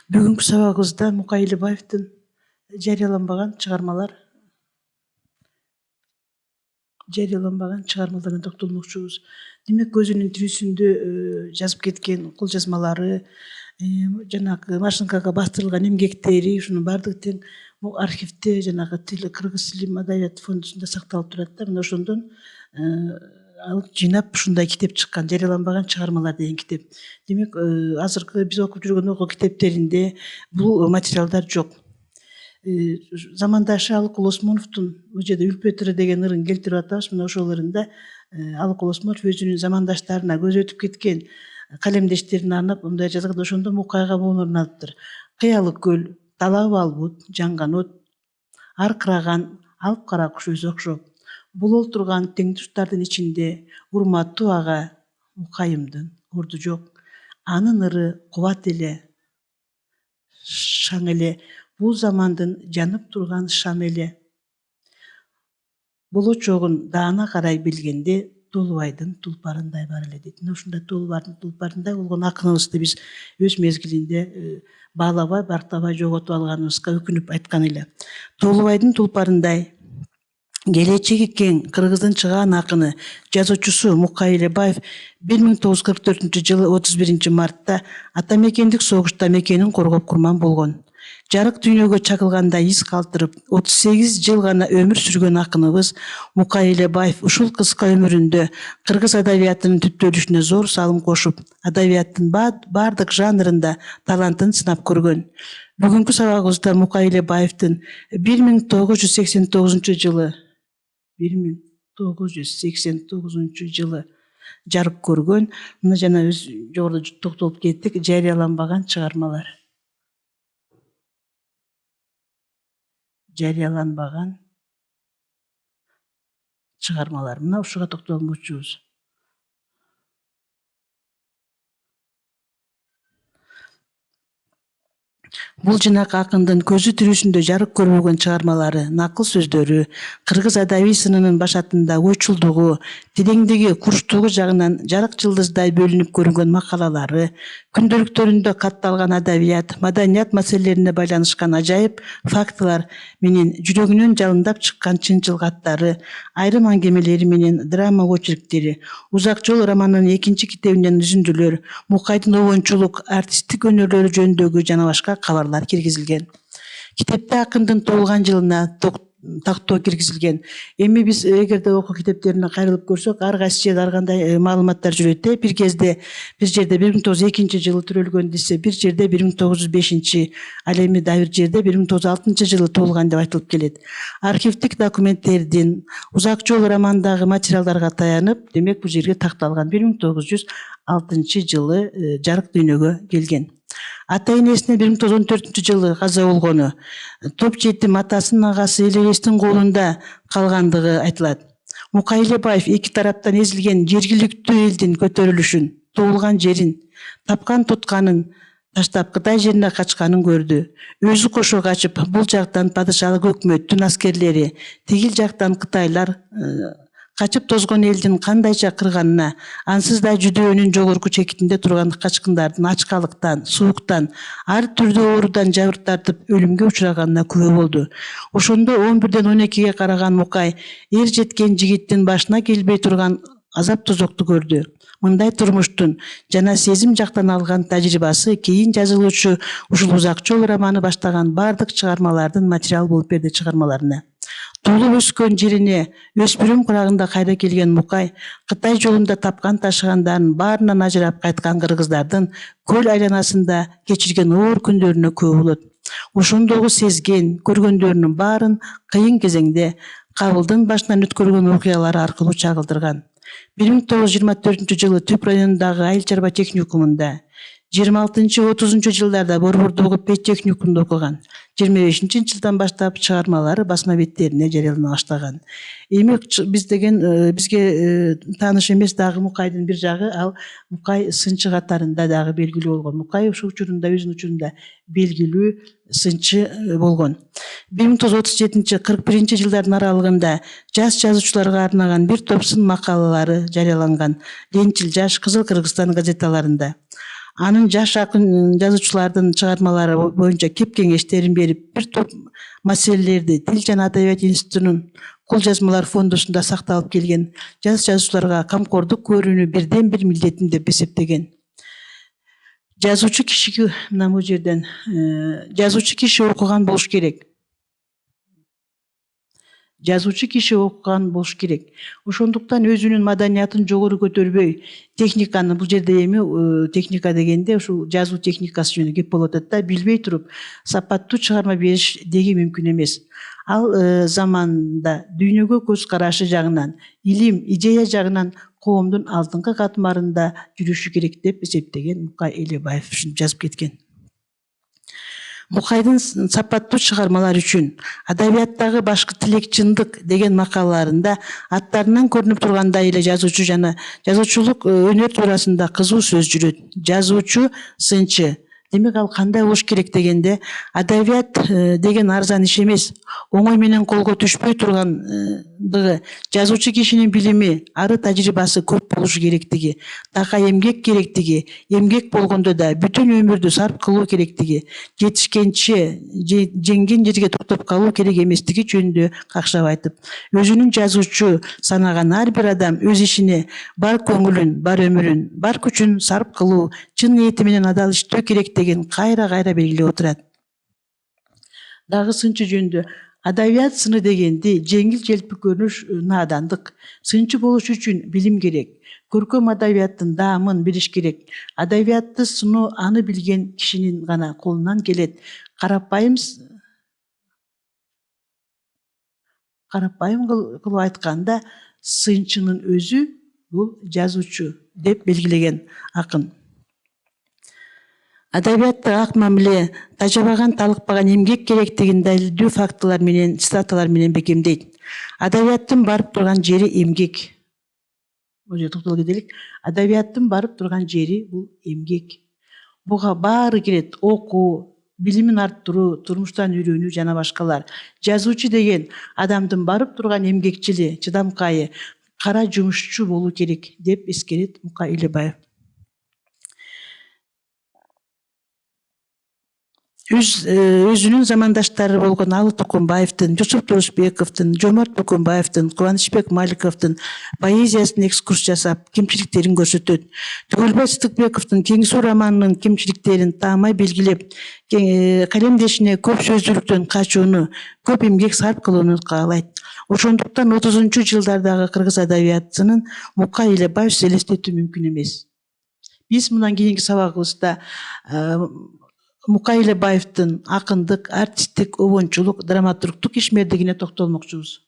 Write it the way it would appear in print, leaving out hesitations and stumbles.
Бүгүнкү сабагыбызда Мукай Элебаевдин жарыяланбаган чыгармаларына токтолмокчубуз. Демек өзүнүн тирүүсүндө жазып кеткен кол жазмалары, жанагы машинкага бастырылган эмгектери, ушунун баардыгы тең архивде жанагы Кыргыз тили адабият фондусунда сакталып турат да. Мына ошондон алып жыйнап ушундай китеп чыккан, жарыяланбаган чыгармалар деген китеп. Демек азыркы биз окуп жүргөн окуу китептеринде бул материалдар жок. Замандашы Алыкул Осмоновдун бул жерде Үлпетыры деген ырын келтирип атабыз. Мына ошол ырында Алыкул Осмонов өзүнүн замандаштарына, көзү өтүп кеткен калемдештерине арнап мындай жазган. Ошондо Мукайга моуну орнатыптыр. Кыялы көл, талабы албут, жанган от, аркыраган алып кара куш өзү окшоп, булол турган теңтуштардын ичинде урматтуу ага Мукайымдын орду жок. Анын ыры кубат эле, шаң эле, бул замандын жанып турган шам эле. Болочогун даана карай билгенде, Толубайдын тулпарындай бар эле дейт. Мына ушундай тулпарындай болгон акыныбызды биз өз мезгилинде баалабай, барктабай жоготуп алганыбызга өкүнүп айткан эле. Толубайдын тулпарындай келечеги кең Кыргыздын чыгаан акыны, жазуучусу Мукай Элебаев 1944 жылы 31 мартта ата мекендик согушта мекенин коргоп курман болгон. Жарык дүйнөгө чагылганда из калтырып, 38 жыл гана өмүр сүргөн акыныбыз Мукай Элебаев ушул кыска өмүрүндө кыргыз адабиятынын түптөлүшүнө зор салым кошуп, адабияттын бардык жанрында талантын сынап көргөн. Бүгүнкү сабагыбызда Мукай Элебаевдин 1989 жылы жарык көргөн, мына жана өз жогоруда токтолуп кеттик, жарыяланбаган чыгармалар. Мына ушуга токтолмокчубуз. Бул жанакы акындын көзү тирүүсүндө жарык көрбөгөн чыгармалары, накыл сөздөрү, кыргыз адабий сынынын башатында ойчулдугу, тереңдиги, курчтугу жагынан жарык жылдыздай бөлүнүп көрүнгөн макалалары, күндөлүктөрүндө катталган адабият, маданият маселелерине байланышкан ажайып фактылар менен жүрөгүнөн жалындап чыккан чынчыл каттары, айрым аңгемелери менен драма очерктери, Узак жол романынын 2 китебинен үзүндүлөр, Мукайдын обончулук, артисттик өнөрлөрү жөнүндөгү жана башка кабарлар киргизилген. Китепте акындын туулган жылына тактоо киргизилген. Эми биз эгерде окуу китептерине кайрылып көрсөк, ар кайсы жерде ар кандай маалыматтар жүрөт. Бир кезде бир жерде 1902 жылы төрөлгөн десе, бир жерде 1905, ал эми дагы бир жерде 1906 жылы туулган деп айтылып келет. Архивдик документтердин, Узак жол романдагы материалдарга таянып, демек бул жерге такталган 1906 жылы жарык дүйнөгө келген. Ата энесине 1914 жылы каза болгону, топ жетим атасынын агасы Элебестин колунда калгандыгы айтылат. Мукай Элебаев эки тараптан эзилген жергиликтүү элдин көтөрүлүшүн, туулган жерин, тапкан тутканын таштап Кытай жерине качканын көрдү. Өзү кошо качып, бул жактан падышалык өкмөттүн аскерлери, тигил жактан кытайлар качып тозгон элдин кандайча кырганына, ансыз да жүдөөнүн жогорку чекитинде турган качкындардын ачкалыктан, сууктан, ар түрдүү оорудан жабыр тартып өлүмгө учураганына күбө болду. Ошондо 11ден 12ге караган Мукай эр жеткен жигиттин башына келбей турган азап тозокту көрдү. Мындай турмуштун жана сезим жактан алган тажрыйбасы кийин жазылуучу ушул Узак жол романы баштаган бардык чыгармалардын материал болуп берди чыгармаларына. Туулуп өскөн жерине өспүрүм курагында кайра келген Мукай Кытай жолунда тапкан ташыгандарын баарынан ажырап кайткан кыргыздардын көл айланасында кечирген оор күндөрүнө күбө болот. Ошондогу сезген, көргөндөрүнүн баарын кыйын кезеңде Кабылдын башынан өткөргөн окуялары аркылуу чагылдырган. 1924 жылы Түп районундагы айыл чарба техникумунда, 26-30 жылдарда Борбордогу пет техникумунда окуган. 25 жылдан баштап чыгармалары басма беттерине жарыялана баштаган. Эми биз деген бизге тааныш эмес дагы Мукайдын бир жагы, ал Мукай сынчы катарында дагы белгилүү болгон. Мукай ушул учурунда өзүнүн учурунда белгилүү сынчы болгон. 1937-41 жылдардын аралыгында жаш жазуучуларга арнаган бир топ сын макалалары жарыяланган Ленчил жаш, Кызыл Кыргызстан газеталарында. Анын жаш акын жазуучулардын чыгармалары боюнча кеп кеңештерин берип, бир топ маселелерди Тил жана Адабият институтунун кол жазмалар фондусунда сакталып келген жас жазуучуларга камкордук көрүүнү бирден бир милдетим деп эсептеген. Жазуучу кишиге мына бул жерден жазуучу киши окуган болуш керек. Жазуучу киши окуган болуш керек. Ошондуктан өзүнүн маданиятын жогору көтөрбөй, техниканы бул жерде эми техника дегенде ушул жазуу техникасы жөнүндө кеп болуп атат да, билбей туруп сапаттуу чыгарма бериш деги мүмкүн эмес. Ал заманда дүйнөгө көз карашы жагынан, илим, идея жагынан коомдун алдыңкы катмарында жүрүшү керек деп эсептеген Мукай Элебаев ушинтип жазып кеткен. Мукайдын сапаттуу чыгармалар үчүн адабияттагы башкы тилек чындык деген макалаларында аттарынан көрүнүп тургандай эле жазуучу жана жазуучулук өнөр туурасында кызуу сөз жүрөт. Жазуучу сынчы. Демек ал кандай болуш керек дегенде, адабият деген арзан иш эмес. Оңой менен колго түшпөй тургандыгы, жазуучу кишинин билими, ары тажрыйбасы көп болушу керектиги, така эмгек керектиги, эмгек болгондо да бүтүн өмүрдү сарп кылуу керектиги, жетишкенче жеңген жерге токтоп калуу керек эместиги жөнүндө какшап айтып, өзүнүн жазуучу санаган ар бир адам өз ишине бар көңүлүн, бар өмүрүн, бар күчүн сарп кылуу, чын ниети менен адал иштөө керек деген кайра белгилеп отурат. Дагы сынчы жөнүндө адабият сыны дегенди жеңил желпи көрүнүш наадандык. Сынчы болуш үчүн билим керек. Көркөм адабияттын даамын билиш керек. Адабиятты сыноо аны билген кишинин гана колунан келет. Карапайым кылып айтканда, сынчынын өзү бул жазуучу деп белгилеген акын. Адабиятта ак мамиле, тажабаган, талыкпаган эмгек керектигин далилдүү фактылар менен, цитаталар менен бекемдейт. Адабияттын барып турган жери эмгек. Бул жерде токтоло кетелик. Адабияттын барып турган жери бул эмгек. Буга баары кирет: окуу, билимин арттыруу, турмуштан үйрөнүү жана башкалар. Жазуучу деген адамдын барып турган эмгекчили, чыдамкайы, кара жумушчу болуу керек деп эскерет Мукай Элебаев. Өзүнүн замандаштары болгон Алы Токонбаевдин, Жусуп Турусбековдун, Жомарт Бөкөнбаевдин, Кубанычбек Маликовдун поэзиясына экскурс жасап, кемчиликтерин көрсөтөт. Түгөлбай Сыдыкбековдун Кеңсуу романынын кемчиликтерин таамай белгилеп, калемдешине көп сөздүүлүктөн качууну, көп эмгек сарп кылууну каалайт. Ошондуктан 30-жылдардагы кыргыз адабиятынын Мукай Элебаев элестетүү мүмкүн эмес. Биз мындан кийинки сабагыбызда Мукай Элебаевдин акындык, артисттик, обончулук, драматургтук ишмердигине токтолмокчубуз.